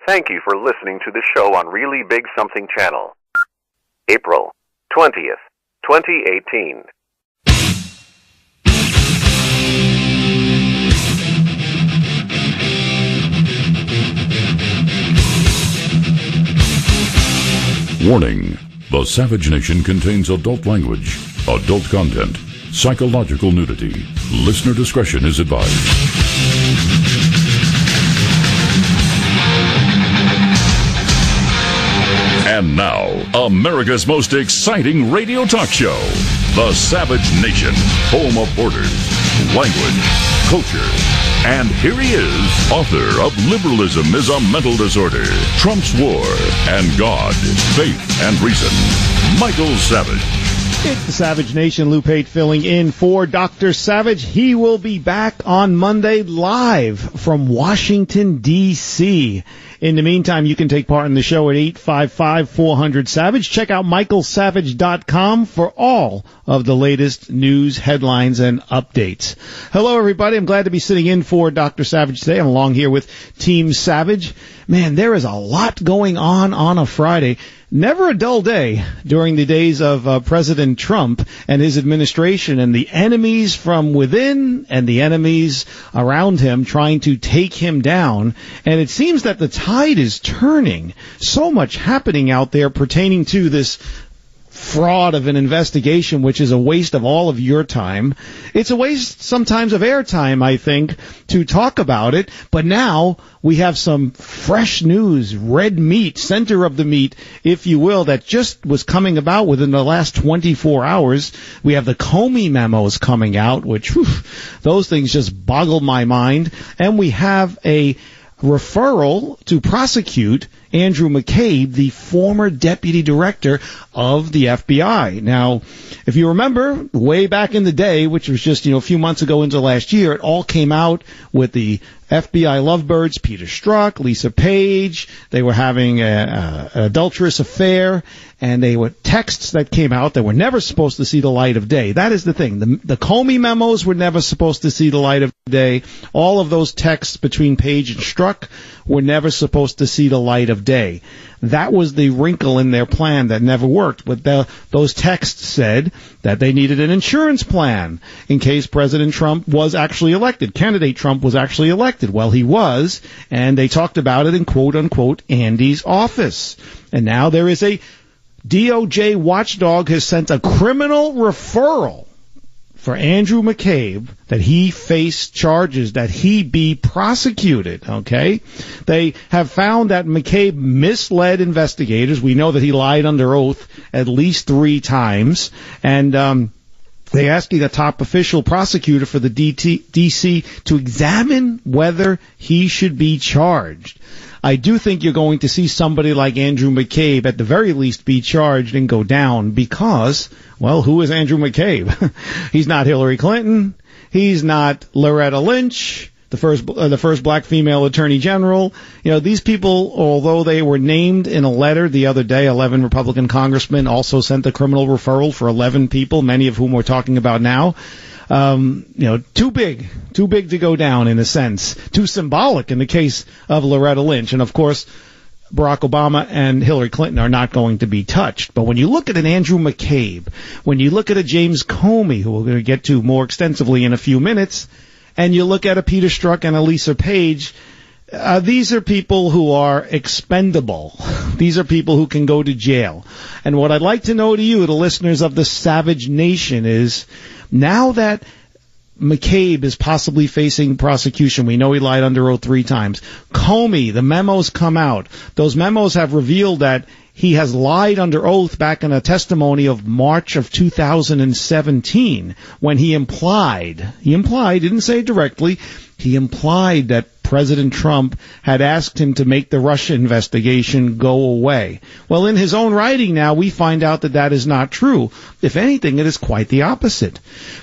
Thank you for listening to the show on Really Big Something Channel. April 20th, 2018. Warning. The Savage Nation contains adult language, adult content, psychological nudity. Listener discretion is advised. And now, America's most exciting radio talk show, The Savage Nation, home of borders, language, culture. And here he is, author of Liberalism is a Mental Disorder, Trump's War, and God, Faith, and Reason, Michael Savage. It's the Savage Nation. Lou Pate filling in for Dr. Savage. He will be back on Monday live from Washington, D.C. In the meantime, you can take part in the show at 855-400-SAVAGE. Check out michaelsavage.com for all of the latest news, headlines, and updates. Hello, everybody. I'm glad to be sitting in for Dr. Savage today. I'm along here with Team Savage. Man, there is a lot going on a Friday. Never a dull day during the days of President Trump and his administration and the enemies from within and the enemies around him trying to take him down. And it seems that the tide is turning. So much happening out there pertaining to this fraud of an investigation, which is a waste of all of your time. It's a waste sometimes of airtime, I think, to talk about it. But now we have some fresh news, red meat, center of the meat, if you will, that just was coming about within the last 24 hours. We have the Comey memos coming out, which, those things just boggle my mind. And we have a referral to prosecute Andrew McCabe, the former deputy director of the FBI. Now, if you remember, way back in the day, which was just, a few months ago into last year, it all came out with the FBI lovebirds, Peter Strzok, Lisa Page. They were having an adulterous affair, and they were texts that came out that were never supposed to see the light of day. That is the thing. The Comey memos were never supposed to see the light of day. All of those texts between Page and Strzok were never supposed to see the light of day. That was the wrinkle in their plan that never worked. But those texts said that they needed an insurance plan in case President Trump was actually elected. Candidate Trump was actually elected. Well, he was, and they talked about it in quote-unquote Andy's office. And now there is a DOJ watchdog has sent a criminal referral for Andrew McCabe that he face charges, that he be prosecuted, okay? They have found that McCabe misled investigators. We know that he lied under oath at least 3 times. And they asking a top official prosecutor for the D.C. to examine whether he should be charged. I do think you're going to see somebody like Andrew McCabe at the very least be charged and go down because, well, who is Andrew McCabe? He's not Hillary Clinton. He's not Loretta Lynch, the first black female attorney general. These people, although they were named in a letter the other day, 11 Republican congressmen also sent a criminal referral for 11 people, many of whom we're talking about now. Too big to go down in a sense, too symbolic in the case of Loretta Lynch. And of course, Barack Obama and Hillary Clinton are not going to be touched. But when you look at an Andrew McCabe, when you look at a James Comey, who we're going to get to more extensively in a few minutes, and you look at a Peter Strzok and a Lisa Page, these are people who are expendable. These are people who can go to jail. And what I'd like to know to you, the listeners of the Savage Nation, is now that McCabe is possibly facing prosecution, we know he lied under oath 3 times. Comey, the memos come out. Those memos have revealed that he has lied under oath back in a testimony of March of 2017 when he implied, didn't say it directly, he implied that President Trump had asked him to make the Russia investigation go away. Well, in his own writing now, we find out that that is not true. If anything, it is quite the opposite.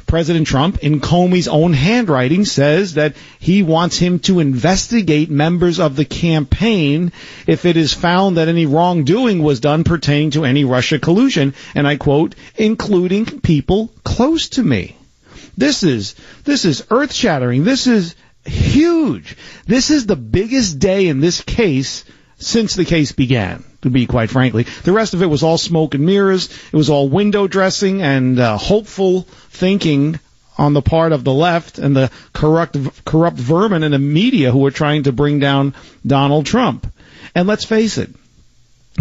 President Trump, in Comey's own handwriting, says that he wants him to investigate members of the campaign if it is found that any wrongdoing was done pertaining to any Russia collusion, and I quote, including people close to me. This is earth-shattering. This is huge. This is the biggest day in this case since the case began, to be quite frankly. The rest of it was all smoke and mirrors. It was all window dressing and hopeful thinking on the part of the left and the corrupt vermin in the media who were trying to bring down Donald Trump. And let's face it,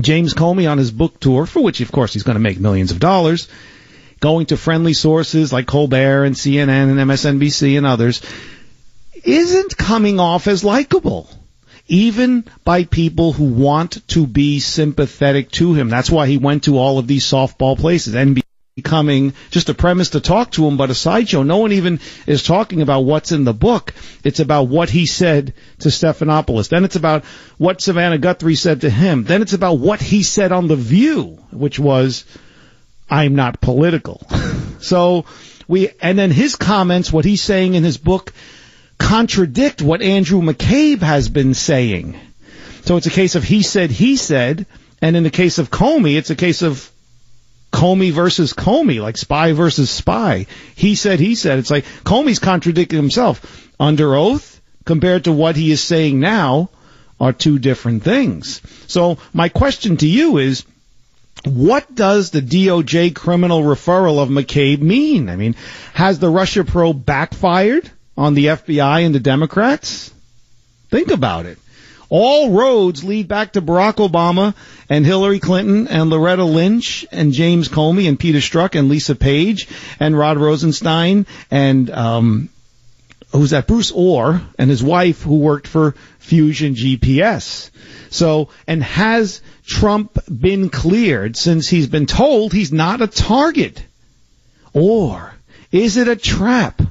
James Comey on his book tour, for which, of course, he's going to make millions of dollars, going to friendly sources like Colbert and CNN and MSNBC and others, isn't coming off as likable, even by people who want to be sympathetic to him. That's why he went to all of these softball places and becoming just a premise to talk to him, but a sideshow. No one even is talking about what's in the book. It's about what he said to Stephanopoulos. Then it's about what Savannah Guthrie said to him. Then it's about what he said on The View, which was, I'm not political. And then his comments, what he's saying in his book, contradict what Andrew McCabe has been saying. So it's a case of he said, and in the case of Comey, it's a case of Comey versus Comey, like spy versus spy. He said. It's like Comey's contradicting himself. Under oath, compared to what he is saying now, are two different things. So my question to you is, what does the DOJ criminal referral of McCabe mean? I mean, has the Russia probe backfired on the FBI and the Democrats? Think about it. All roads lead back to Barack Obama and Hillary Clinton and Loretta Lynch and James Comey and Peter Strzok and Lisa Page and Rod Rosenstein and Bruce Orr and his wife who worked for Fusion GPS. So, and has Trump been cleared since he's been told he's not a target? Or is it a trap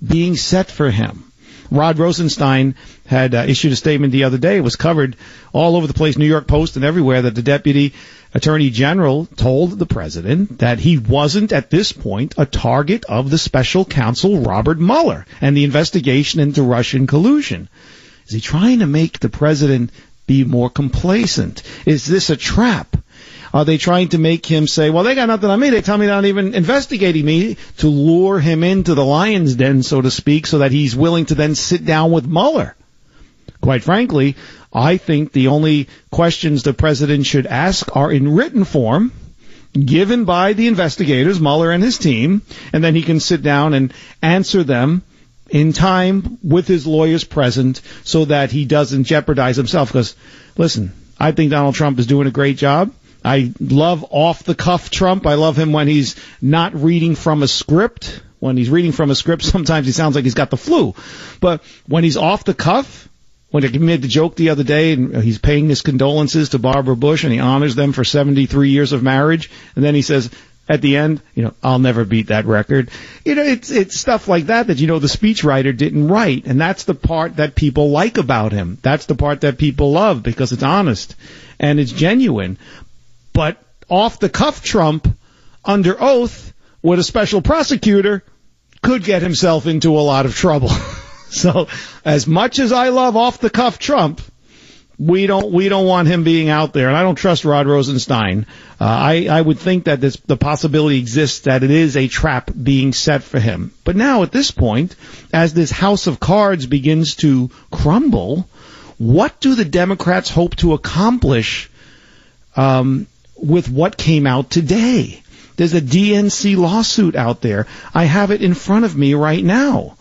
being set for him? Rod Rosenstein had issued a statement the other day. It was covered all over the place, New York Post and everywhere, that the Deputy Attorney General told the president that he wasn't at this point a target of the special counsel Robert Mueller and the investigation into Russian collusion. Is he trying to make the president be more complacent? Is this a trap? Are they trying to make him say, well, they got nothing on me. They tell me they're not even investigating me, to lure him into the lion's den, so to speak, so that he's willing to then sit down with Mueller? Quite frankly, I think the only questions the president should ask are in written form, given by the investigators, Mueller and his team, and then he can sit down and answer them in time with his lawyers present so that he doesn't jeopardize himself. Because, listen, I think Donald Trump is doing a great job. I love off-the-cuff Trump. I love him when he's not reading from a script. When he's reading from a script, sometimes he sounds like he's got the flu. But when he's off the cuff, when he made the joke the other day, and he's paying his condolences to Barbara Bush, and he honors them for 73 years of marriage, and then he says at the end, I'll never beat that record. It's stuff like that the speechwriter didn't write, and that's the part that people like about him. That's the part that people love because it's honest and it's genuine. But off-the-cuff Trump, under oath, with a special prosecutor, could get himself into a lot of trouble. So, as much as I love off-the-cuff Trump, we don't want him being out there, and I don't trust Rod Rosenstein. I would think that the possibility exists that it is a trap being set for him. But now, at this point, as this house of cards begins to crumble, what do the Democrats hope to accomplish with what came out today? There's a DNC lawsuit out there. I have it in front of me right now.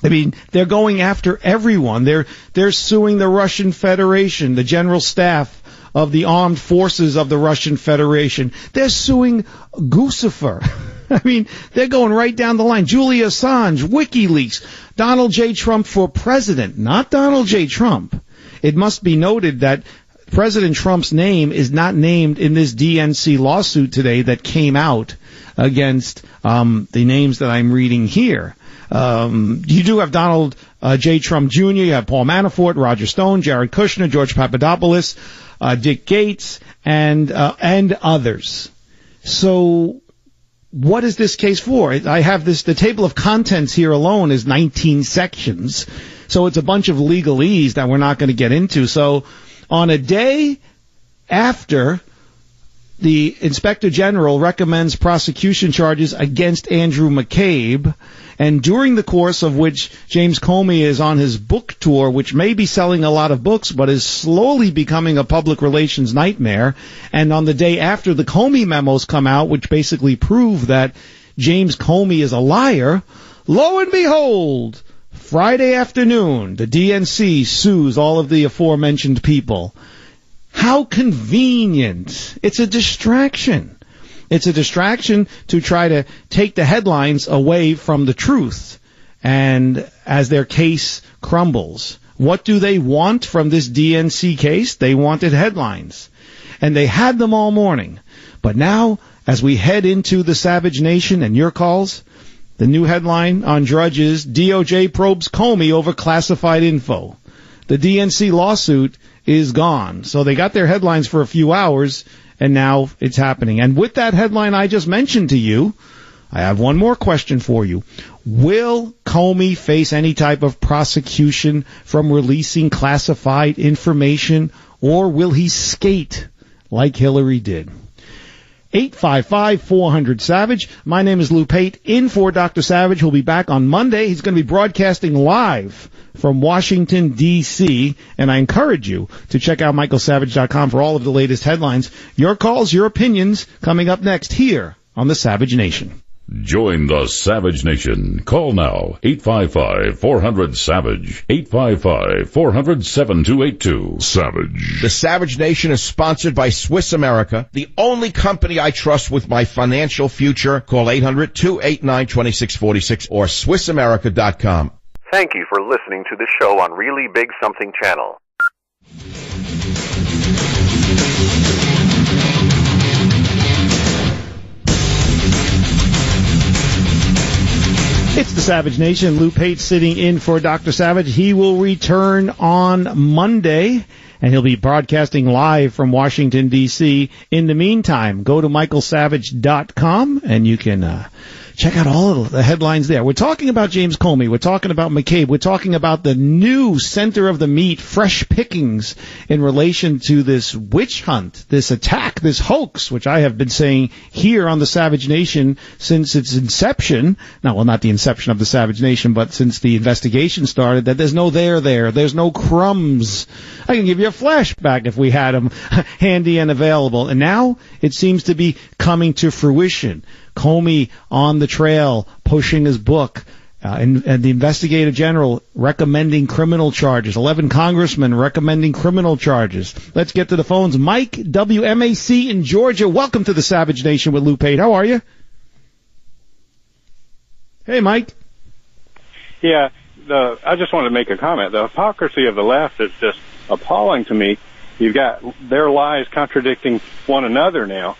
I mean, they're going after everyone. They're suing the Russian Federation, the general staff of the armed forces of the Russian Federation. They're suing Guccifer. I mean, they're going right down the line. Julia Assange, WikiLeaks, Donald J. Trump for president, not Donald J. Trump. It must be noted that President Trump's name is not named in this DNC lawsuit today that came out against the names that I'm reading here. You do have Donald J. Trump Jr., you have Paul Manafort, Roger Stone, Jared Kushner, George Papadopoulos, Dick Gates, and others. So what is this case for? I have the table of contents here alone is 19 sections. So it's a bunch of legalese that we're not going to get into. So on a day after the Inspector General recommends prosecution charges against Andrew McCabe, and during the course of which James Comey is on his book tour, which may be selling a lot of books, but is slowly becoming a public relations nightmare, and on the day after the Comey memos come out, which basically prove that James Comey is a liar, lo and behold, Friday afternoon, the DNC sues all of the aforementioned people. How convenient. It's a distraction. It's a distraction to try to take the headlines away from the truth. And as their case crumbles, what do they want from this DNC case? They wanted headlines. And they had them all morning. But now, as we head into the Savage Nation and your calls, the new headline on Drudge is DOJ probes Comey over classified info. The DNC lawsuit is gone. So they got their headlines for a few hours, and now it's happening. And with that headline I just mentioned to you, I have one more question for you. Will Comey face any type of prosecution from releasing classified information, or will he skate like Hillary did? 855-400-SAVAGE. My name is Lou Pate, in for Dr. Savage. He'll be back on Monday. He's going to be broadcasting live from Washington, D.C., and I encourage you to check out michaelsavage.com for all of the latest headlines. Your calls, your opinions, coming up next here on the Savage Nation. Join the Savage Nation. Call now, 855-400-SAVAGE, 855-400-7282. Savage. The Savage Nation is sponsored by Swiss America, the only company I trust with my financial future. Call 800-289-2646 or SwissAmerica.com. Thank you for listening to the show on Really Big Something Channel. It's the Savage Nation. Lou Pate sitting in for Dr. Savage. He will return on Monday, and he'll be broadcasting live from Washington, D.C. In the meantime, go to michaelsavage.com, and you can check out all of the headlines there. We're talking about James Comey. We're talking about McCabe. We're talking about the new center of the meat, fresh pickings in relation to this witch hunt, this attack, this hoax, which I have been saying here on the Savage Nation since its inception. Now, well, not the inception of the Savage Nation, but since the investigation started, that there's no there. There's no crumbs. I can give you a flashback if we had them handy and available. And now it seems to be coming to fruition. Comey on the trail, pushing his book, and the investigator general recommending criminal charges. 11 congressmen recommending criminal charges. Let's get to the phones. Mike, WMAC in Georgia. Welcome to the Savage Nation with Lou Pate. How are you? Hey, Mike. Yeah, I just wanted to make a comment. The hypocrisy of the left is just appalling to me. You've got their lies contradicting one another now.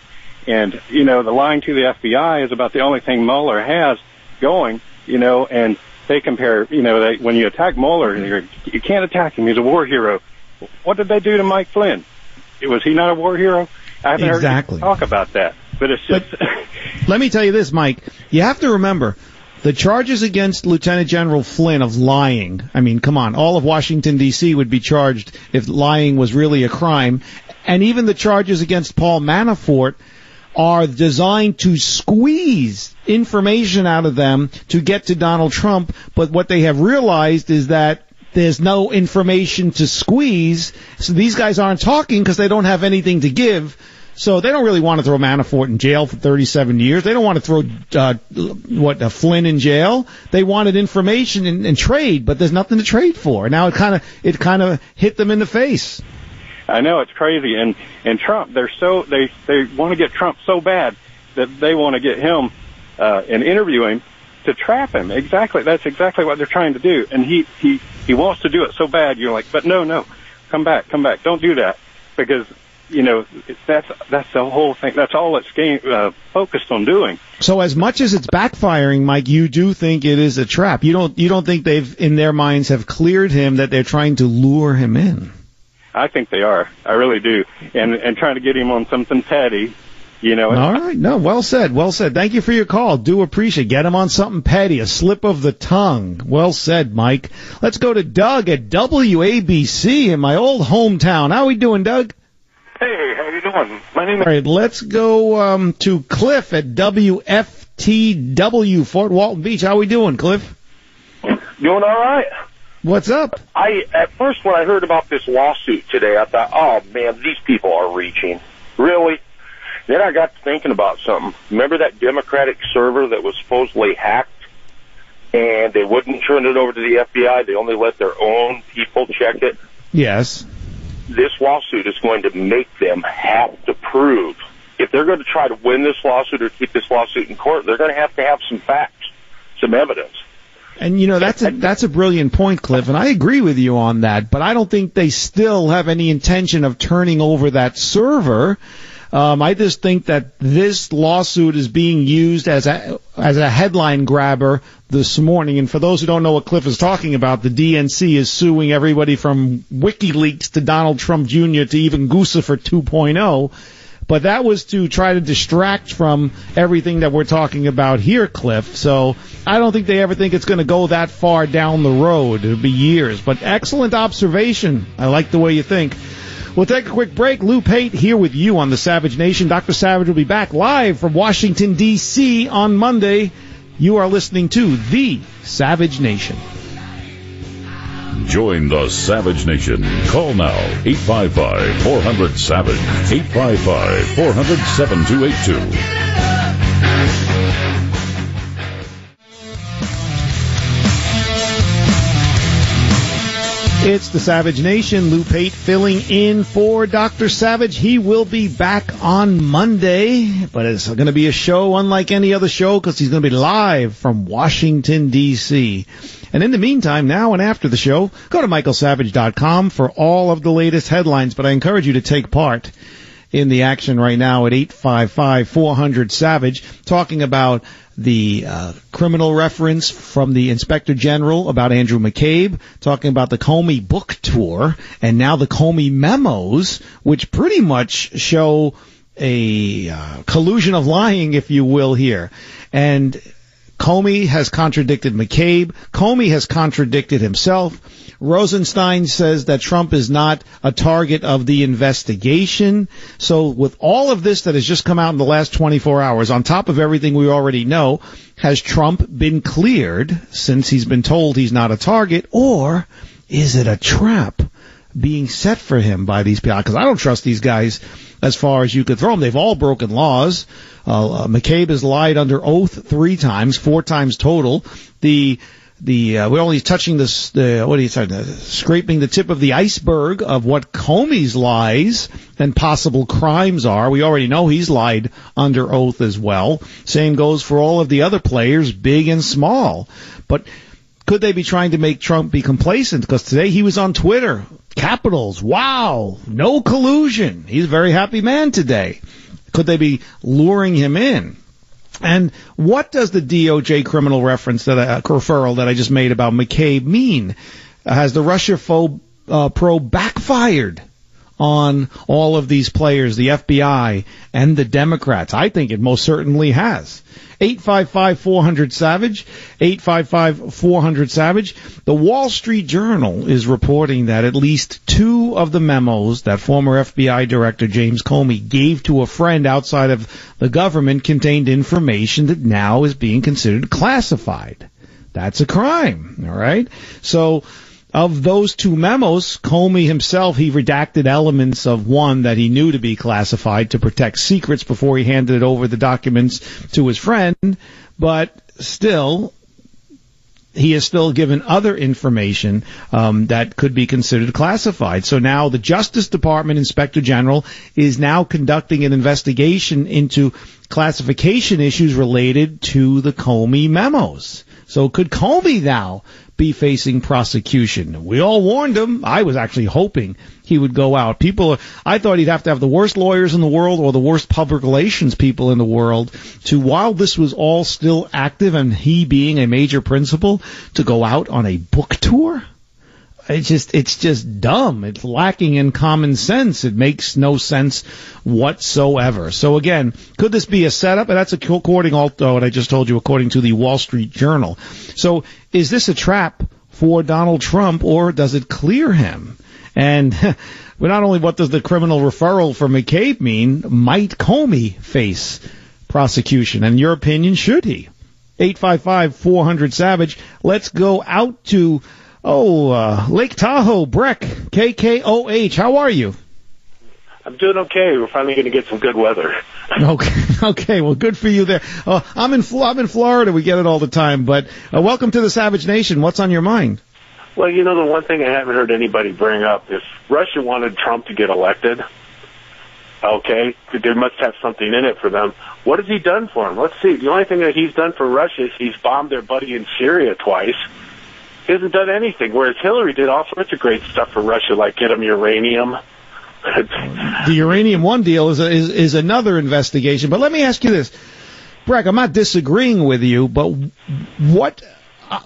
And, you know, the lying to the FBI is about the only thing Mueller has going, you know, and they compare, you know, when you attack Mueller, you can't attack him. He's a war hero. What did they do to Mike Flynn? Was he not a war hero? I haven't heard you talk about that. But it's just... Let me tell you this, Mike. You have to remember, the charges against Lieutenant General Flynn of lying, I mean, come on, all of Washington, D.C. would be charged if lying was really a crime. And even the charges against Paul Manafort are designed to squeeze information out of them to get to Donald Trump. But what they have realized is that there's no information to squeeze. So these guys aren't talking because they don't have anything to give. So they don't really want to throw Manafort in jail for 37 years. They don't want to throw Flynn in jail. They wanted information and trade, but there's nothing to trade for. Now it kind of hit them in the face. I know, it's crazy. And Trump, they want to get Trump so bad that they want to get him and interview him to trap him. Exactly. That's exactly what they're trying to do. And he wants to do it so bad. You're like, but no, come back. Don't do that. Because, you know, that's the whole thing. That's all it's focused on doing. So as much as it's backfiring, Mike, you do think it is a trap. You don't think they've, in their minds, have cleared him, that they're trying to lure him in? I think they are. I really do. And trying to get him on something petty, you know. All right. No, well said. Thank you for your call. Do appreciate it. Get him on something petty, a slip of the tongue. Well said, Mike. Let's go to Doug at WABC in my old hometown. How we doing, Doug? Hey, how you doing? My name is... All right, let's go to Cliff at WFTW, Fort Walton Beach. How we doing, Cliff? Doing all right. What's up? At first, when I heard about this lawsuit today, I thought, oh, man, these people are reaching. Really? Then I got to thinking about something. Remember that Democratic server that was supposedly hacked? And they wouldn't turn it over to the FBI. They only let their own people check it. Yes. This lawsuit is going to make them have to prove. If they're going to try to win this lawsuit or keep this lawsuit in court, they're going to have some facts, some evidence. And, you know, that's a brilliant point, Cliff, and I agree with you on that, but I don't think they still have any intention of turning over that server. I just think that this lawsuit is being used as a headline grabber this morning. And for those who don't know what Cliff is talking about, the DNC is suing everybody from WikiLeaks to Donald Trump Jr. to even Guccifer 2.0. But that was to try to distract from everything that we're talking about here, Cliff. So I don't think they ever think it's going to go that far down the road. It'll be years. But excellent observation. I like the way you think. We'll take a quick break. Lou Pate here with you on the Savage Nation. Dr. Savage will be back live from Washington, D.C. on Monday. You are listening to The Savage Nation. Join the Savage Nation. Call now, 855-400-SAVAGE, 855-400-7282. It's the Savage Nation. Lou Pate filling in for Dr. Savage. He will be back on Monday, but it's going to be a show unlike any other show because he's going to be live from Washington, D.C. And in the meantime, now and after the show, go to michaelsavage.com for all of the latest headlines. But I encourage you to take part in the action right now at 855-400-SAVAGE, talking about the criminal reference from the Inspector General about Andrew McCabe, talking about the Comey book tour, and now the Comey memos, which pretty much show a collusion of lying, if you will, here. And Comey has contradicted McCabe. Comey has contradicted himself. Rosenstein says that Trump is not a target of the investigation. So with all of this that has just come out in the last 24 hours, on top of everything we already know, has Trump been cleared since he's been told he's not a target, or is it a trap being set for him by these people? Because I don't trust these guys as far as you could throw them. They've all broken laws. McCabe has lied under oath 3 times, 4 times total. We're only touching scraping the tip of the iceberg of what Comey's lies and possible crimes are. We already know he's lied under oath as well. Same goes for all of the other players, big and small. But could they be trying to make Trump be complacent? Because today he was on Twitter. Capitals, wow, no collusion. He's a very happy man today. Could they be luring him in? And what does the DOJ criminal referral that I just made about McCabe mean? Has the Russia probe backfired on all of these players, the FBI and the Democrats? I think it most certainly has. 855-400-SAVAGE, 855-400-SAVAGE. The Wall Street Journal is reporting that at least 2 of the memos that former FBI Director James Comey gave to a friend outside of the government contained information that now is being considered classified. That's a crime, all right? So of those 2 memos, Comey himself, he redacted elements of one that he knew to be classified to protect secrets before he handed it over the documents to his friend. But still, he has still given other information that could be considered classified. So now the Justice Department Inspector General is now conducting an investigation into classification issues related to the Comey memos. So could Comey now be facing prosecution? We all warned him. I was actually hoping he would go out. I thought he'd have to have the worst lawyers in the world or the worst public relations people in the world to, while this was all still active and he being a major principal, to go out on a book tour. It's just dumb. It's lacking in common sense. It makes no sense whatsoever. So again, could this be a setup? And that's according to what I just told you, according to the Wall Street Journal. So is this a trap for Donald Trump, or does it clear him? And Well, not only what does the criminal referral for McCabe mean, might Comey face prosecution? And in your opinion, should he? 855-400-SAVAGE. Let's go out to, Lake Tahoe. Breck, KKOH. How are you? I'm doing okay. We're finally going to get some good weather. Okay. Well, good for you there. I'm in Florida. We get it all the time. But welcome to the Savage Nation. What's on your mind? Well, the one thing I haven't heard anybody bring up, if Russia wanted Trump to get elected, okay, there must have something in it for them. What has he done for them? Let's see. The only thing that he's done for Russia is he's bombed their buddy in Syria twice. He hasn't done anything, whereas Hillary did all sorts of great stuff for Russia, like get them uranium. The Uranium One deal is another investigation. But let me ask you this, Breck, I'm not disagreeing with you, but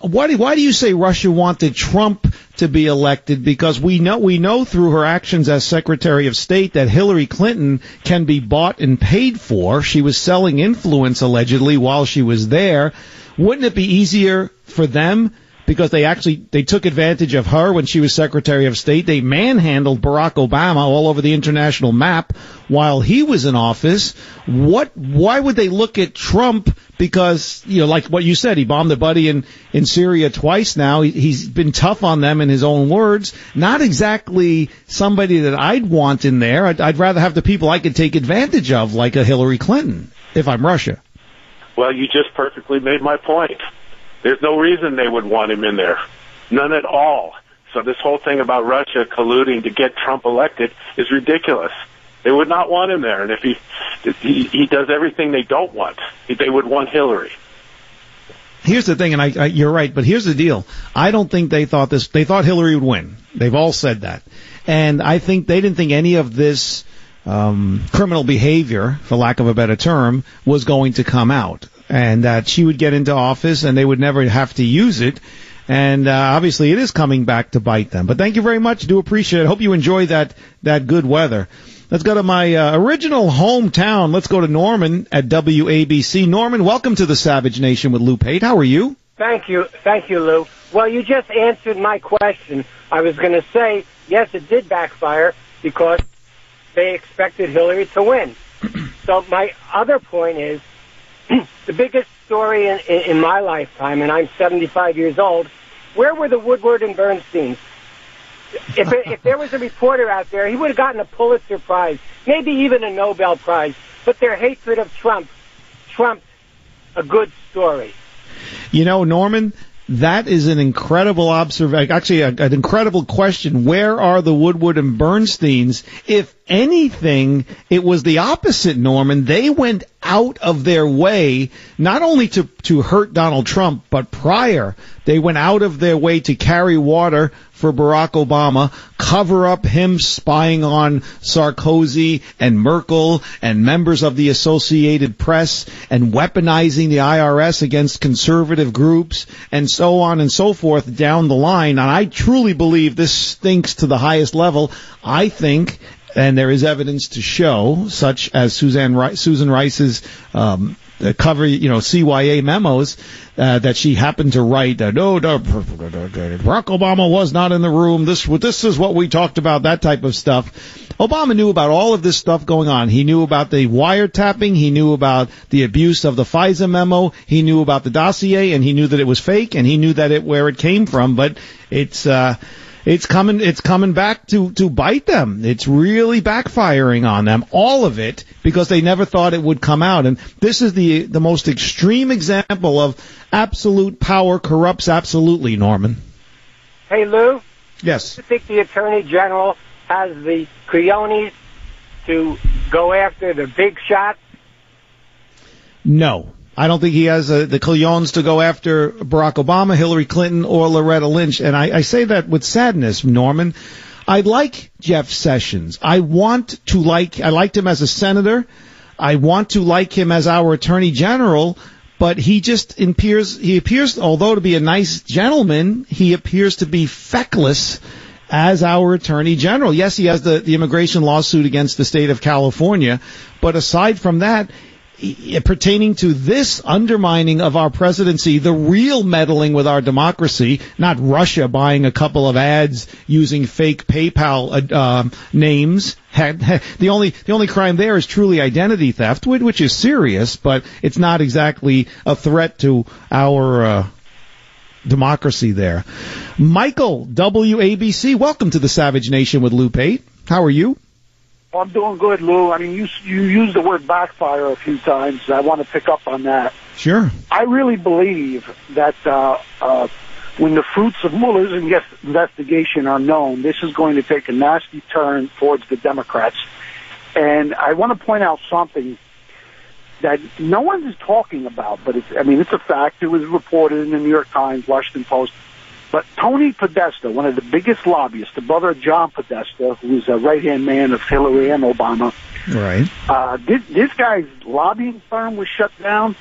why do you say Russia wanted Trump to be elected? Because we know through her actions as Secretary of State that Hillary Clinton can be bought and paid for. She was selling influence allegedly while she was there. Wouldn't it be easier for them? Because they took advantage of her when she was Secretary of State. They manhandled Barack Obama all over the international map while he was in office. Why would they look at Trump? Because, like what you said, he bombed the buddy in Syria twice now. He's been tough on them in his own words. Not exactly somebody that I'd want in there. I'd rather have the people I could take advantage of, like a Hillary Clinton, if I'm Russia. Well, you just perfectly made my point. There's no reason they would want him in there. None at all. So this whole thing about Russia colluding to get Trump elected is ridiculous. They would not want him there. And if he does everything they don't want, they would want Hillary. Here's the thing, and you're right, but here's the deal. I don't think they thought this. They thought Hillary would win. They've all said that. And I think they didn't think any of this criminal behavior, for lack of a better term, was going to come out. And that she would get into office and they would never have to use it. And obviously it is coming back to bite them. But thank you very much. Do appreciate it. Hope you enjoy that good weather. Let's go to my original hometown. Let's go to Norman at WABC. Norman, welcome to the Savage Nation with Lou Pate. How are you? Thank you, Lou. Well, you just answered my question. I was going to say, yes, it did backfire because they expected Hillary to win. So my other point is, the biggest story in my lifetime, and I'm 75 years old, where were the Woodward and Bernsteins? If there was a reporter out there, he would have gotten a Pulitzer Prize, maybe even a Nobel Prize. But their hatred of Trump trumped a good story. Norman, that is an incredible observation. Actually, an incredible question. Where are the Woodward and Bernsteins? If anything, it was the opposite, Norman. They went out of their way not only to hurt Donald Trump, but prior, they went out of their way to carry water for Barack Obama, cover up him spying on Sarkozy and Merkel and members of the Associated Press and weaponizing the IRS against conservative groups and so on and so forth down the line. And I truly believe this stinks to the highest level. I think, and there is evidence to show, such as Susan Rice's cover, CYA memos that she happened to write. No, Barack Obama was not in the room. This is what we talked about. That type of stuff. Obama knew about all of this stuff going on. He knew about the wiretapping. He knew about the abuse of the FISA memo. He knew about the dossier, and he knew that it was fake, and he knew that where it came from. But it's coming back to bite them. It's really backfiring on them, all of it, because they never thought it would come out. And this is the most extreme example of absolute power corrupts absolutely, Norman. Hey, Lou? Yes. Do you think the Attorney General has the cojones to go after the big shots? No. I don't think he has the cojones to go after Barack Obama, Hillary Clinton, or Loretta Lynch. And I say that with sadness, Norman. I like Jeff Sessions. I liked him as a senator. I want to like him as our Attorney General, but he appears, although to be a nice gentleman, he appears to be feckless as our Attorney General. Yes, he has the immigration lawsuit against the state of California, but aside from that, pertaining to this undermining of our presidency, the real meddling with our democracy, not Russia buying a couple of ads using fake PayPal names. The only crime there is truly identity theft, which is serious, but it's not exactly a threat to our democracy there. Michael, WABC, welcome to the Savage Nation with Lou Pate. How are you? Well, I'm doing good, Lou. I mean, you used the word backfire a few times. I want to pick up on that. Sure. I really believe that when the fruits of Mueller's investigation are known, this is going to take a nasty turn towards the Democrats. And I want to point out something that no one is talking about, but it's a fact. It was reported in the New York Times, Washington Post. But Tony Podesta, one of the biggest lobbyists, the brother of John Podesta, who's a right-hand man of Hillary and Obama. Right. This guy's lobbying firm was shut down.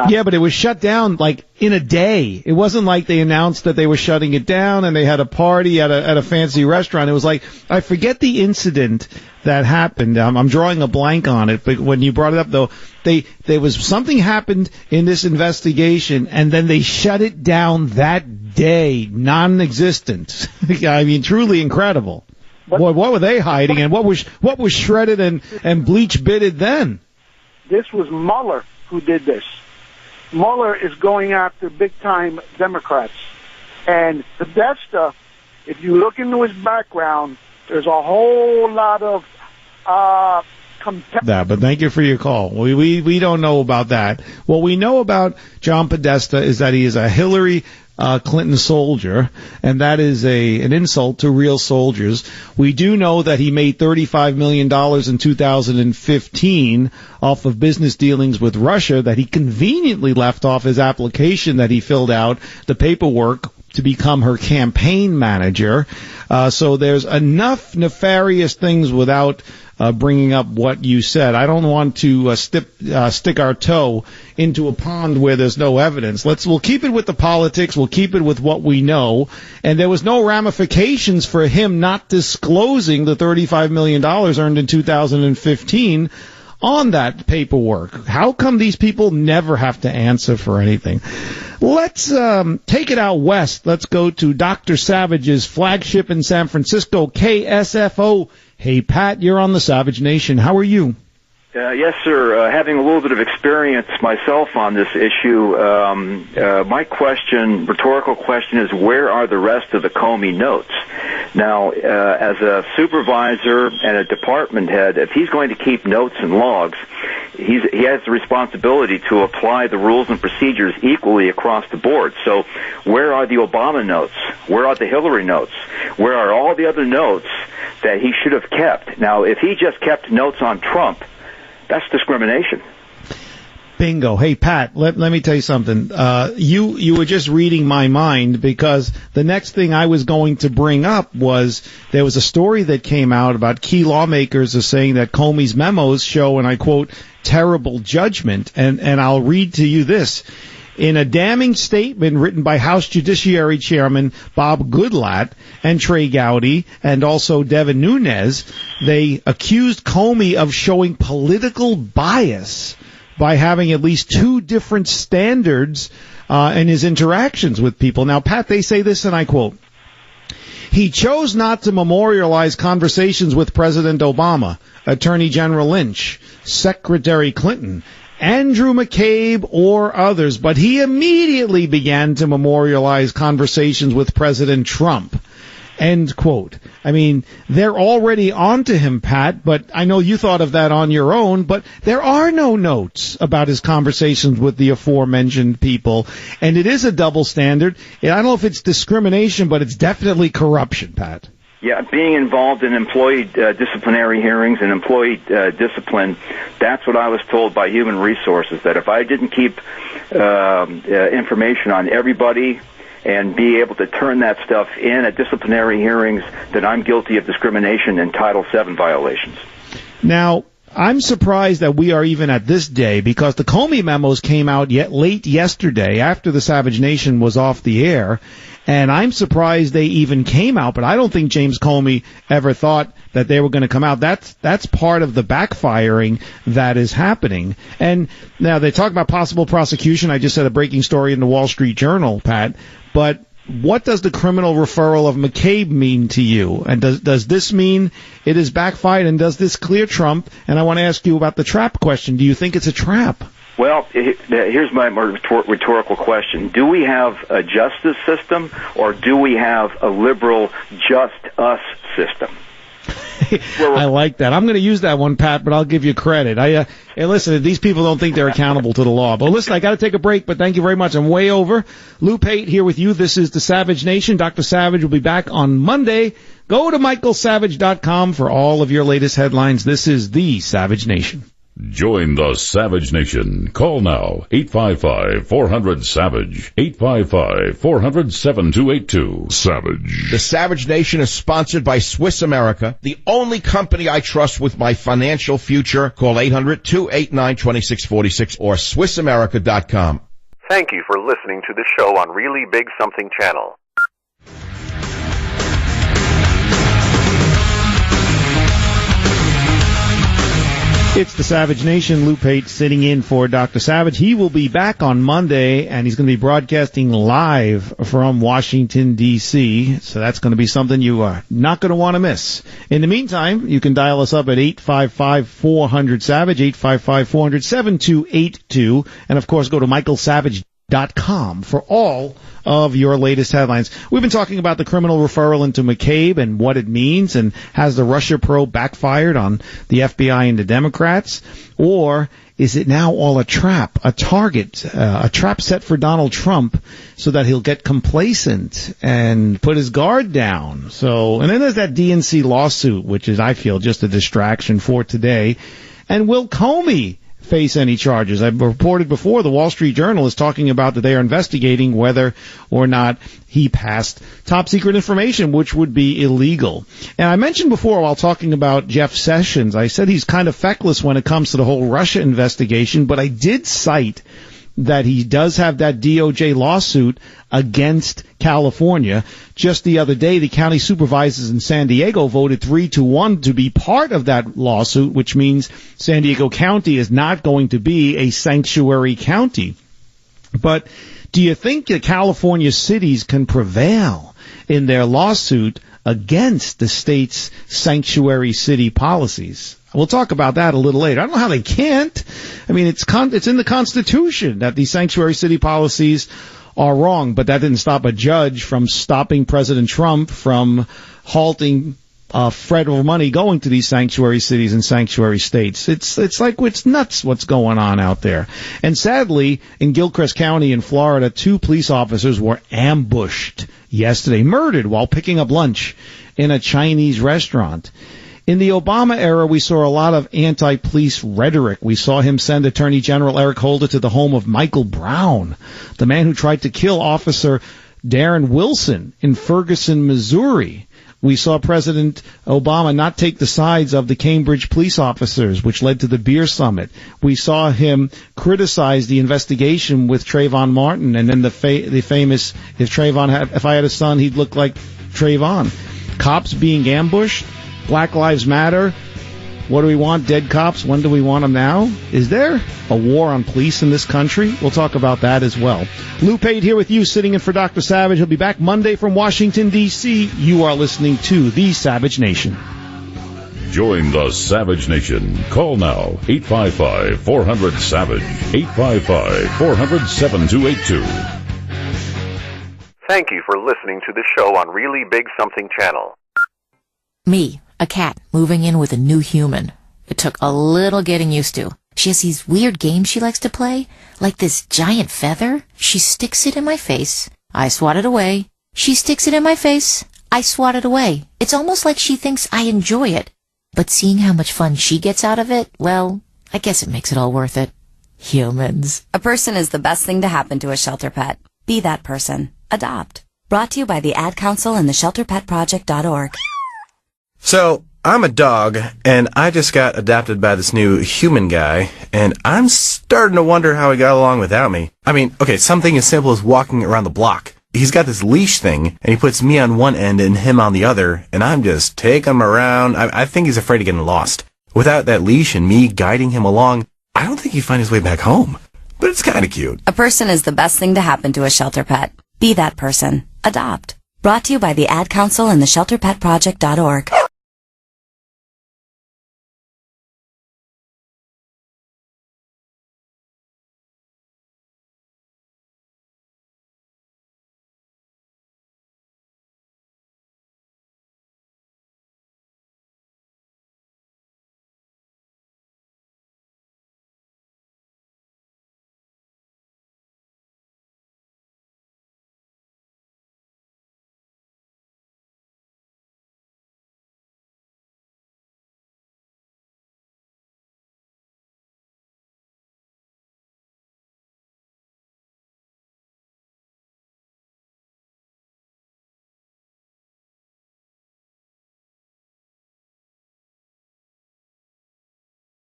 Yeah, but it was shut down like in a day. It wasn't like they announced that they were shutting it down and they had a party at a fancy restaurant. It was like, I forget the incident that happened. I'm drawing a blank on it, but when you brought it up, though, there was something happened in this investigation, and then they shut it down that day, non-existent. I mean, truly incredible. Boy, what were they hiding, and what was shredded and bleach-bitted then? This was Mueller who did this. Mueller is going after big-time Democrats. And Podesta, if you look into his background, there's a whole lot of that, but thank you for your call. We don't know about that. What we know about John Podesta is that he is a Hillary Clinton soldier, and that is an insult to real soldiers. We do know that he made $35 million in 2015 off of business dealings with Russia that he conveniently left off his application that he filled out, the paperwork, to become her campaign manager. So there's enough nefarious things without bringing up what you said. I don't want to stick our toe into a pond where there's no evidence. We'll keep it with the politics. We'll keep it with what we know. And there was no ramifications for him not disclosing the $35 million earned in 2015 on that paperwork. How come these people never have to answer for anything? Let's take it out west. Let's go to Dr. Savage's flagship in San Francisco, KSFO. Hey, Pat, you're on the Savage Nation. How are you? Yes, sir. Having a little bit of experience myself on this issue, my rhetorical question is, where are the rest of the Comey notes? Now, as a supervisor and a department head, if he's going to keep notes and logs, he has the responsibility to apply the rules and procedures equally across the board. So where are the Obama notes? Where are the Hillary notes? Where are all the other notes that he should have kept? Now, if he just kept notes on Trump, that's discrimination. Bingo. Hey, Pat, let me tell you something. You were just reading my mind, because the next thing I was going to bring up was there was a story that came out about key lawmakers are saying that Comey's memos show, and I quote, terrible judgment. And I'll read to you this. In a damning statement written by House Judiciary Chairman Bob Goodlatte and Trey Gowdy and also Devin Nunes, they accused Comey of showing political bias by having at least two different standards in his interactions with people. Now, Pat, they say this, and I quote, he chose not to memorialize conversations with President Obama, Attorney General Lynch, Secretary Clinton, Andrew McCabe, or others, but he immediately began to memorialize conversations with President Trump. End quote. I mean, they're already on to him, Pat, but I know you thought of that on your own, but there are no notes about his conversations with the aforementioned people, and it is a double standard. I don't know if it's discrimination, but it's definitely corruption, Pat. Yeah, being involved in employee disciplinary hearings and employee discipline, that's what I was told by Human Resources, that if I didn't keep information on everybody and be able to turn that stuff in at disciplinary hearings, then I'm guilty of discrimination and Title VII violations. Now, I'm surprised that we are even at this day, because the Comey memos came out late yesterday after the Savage Nation was off the air, and I'm surprised they even came out, but I don't think James Comey ever thought that they were going to come out. That's part of the backfiring that is happening. And now they talk about possible prosecution. I just said a breaking story in the Wall Street Journal, Pat, but what does the criminal referral of McCabe mean to you? And does this mean it is backfired? And does this clear Trump? And I want to ask you about the trap question. Do you think it's a trap? Well, here's my rhetorical question. Do we have a justice system, or do we have a liberal just us system? I like that. I'm going to use that one, Pat, but I'll give you credit. Hey, listen, these people don't think they're accountable to the law. But listen, I got to take a break, but thank you very much. I'm way over. Lou Pate here with you. This is the Savage Nation. Dr. Savage will be back on Monday. Go to michaelsavage.com for all of your latest headlines. This is the Savage Nation. Join the Savage Nation. Call now, 855-400-SAVAGE, 855-400-7282. Savage. The Savage Nation is sponsored by Swiss America, the only company I trust with my financial future. Call 800-289-2646 or SwissAmerica.com. Thank you for listening to the show on Really Big Something Channel. It's the Savage Nation. Lou Pate sitting in for Dr. Savage. He will be back on Monday, and he's going to be broadcasting live from Washington, D.C., so that's going to be something you are not going to want to miss. In the meantime, you can dial us up at 855-400-SAVAGE, 855-400-7282, and, of course, go to michaelsavage.com for all of your latest headlines. We've been talking about the criminal referral into McCabe and what it means, and has the Russia probe backfired on the FBI and the Democrats, or is it now all a trap, a target, a trap set for Donald Trump so that he'll get complacent and put his guard down? So, and then there's that DNC lawsuit, which is, I feel, just a distraction for today. And will Comey face any charges? I've reported before, the Wall Street Journal is talking about that they are investigating whether or not he passed top secret information, which would be illegal. And I mentioned before, while talking about Jeff Sessions, I said he's kind of feckless when it comes to the whole Russia investigation, but I did cite that he does have that DOJ lawsuit against California. Just the other day, the county supervisors in San Diego voted 3-1 to be part of that lawsuit, which means San Diego County is not going to be a sanctuary county. But do you think the California cities can prevail in their lawsuit against the state's sanctuary city policies? We'll talk about that a little later. I don't know how they can't. I mean, it's in the Constitution that these sanctuary city policies are wrong, but that didn't stop a judge from stopping President Trump from halting federal money going to these sanctuary cities and sanctuary states. It's like it's nuts what's going on out there. And sadly, in Gilchrist County in Florida, 2 police officers were ambushed yesterday, murdered while picking up lunch in a Chinese restaurant. In the Obama era, we saw a lot of anti-police rhetoric. We saw him send Attorney General Eric Holder to the home of Michael Brown, the man who tried to kill Officer Darren Wilson in Ferguson, Missouri. We saw President Obama not take the sides of the Cambridge police officers, which led to the beer summit. We saw him criticize the investigation with Trayvon Martin, and then the famous, if I had a son, he'd look like Trayvon. Cops being ambushed. Black Lives Matter. What do we want? Dead cops. When do we want them now? Is there a war on police in this country? We'll talk about that as well. Lou Pate here with you, sitting in for Dr. Savage. He'll be back Monday from Washington, D.C. You are listening to The Savage Nation. Join the Savage Nation. Call now, 855-400-SAVAGE, 855-400-7282. Thank you for listening to the show on Really Big Something Channel. Me, a cat, moving in with a new human. It took a little getting used to. She has these weird games she likes to play, like this giant feather. She sticks it in my face. I swat it away. She sticks it in my face. I swat it away. It's almost like she thinks I enjoy it. But seeing how much fun she gets out of it, well, I guess it makes it all worth it. Humans. A person is the best thing to happen to a shelter pet. Be that person. Adopt. Brought to you by the Ad Council and the ShelterPetProject.org. So, I'm a dog, and I just got adopted by this new human guy, and I'm starting to wonder how he got along without me. I mean, okay, something as simple as walking around the block. He's got this leash thing, and he puts me on one end and him on the other, and I'm just taking him around. I think he's afraid of getting lost. Without that leash and me guiding him along, I don't think he'd find his way back home. But it's kind of cute. A person is the best thing to happen to a shelter pet. Be that person. Adopt. Brought to you by the Ad Council and the ShelterPetProject.org.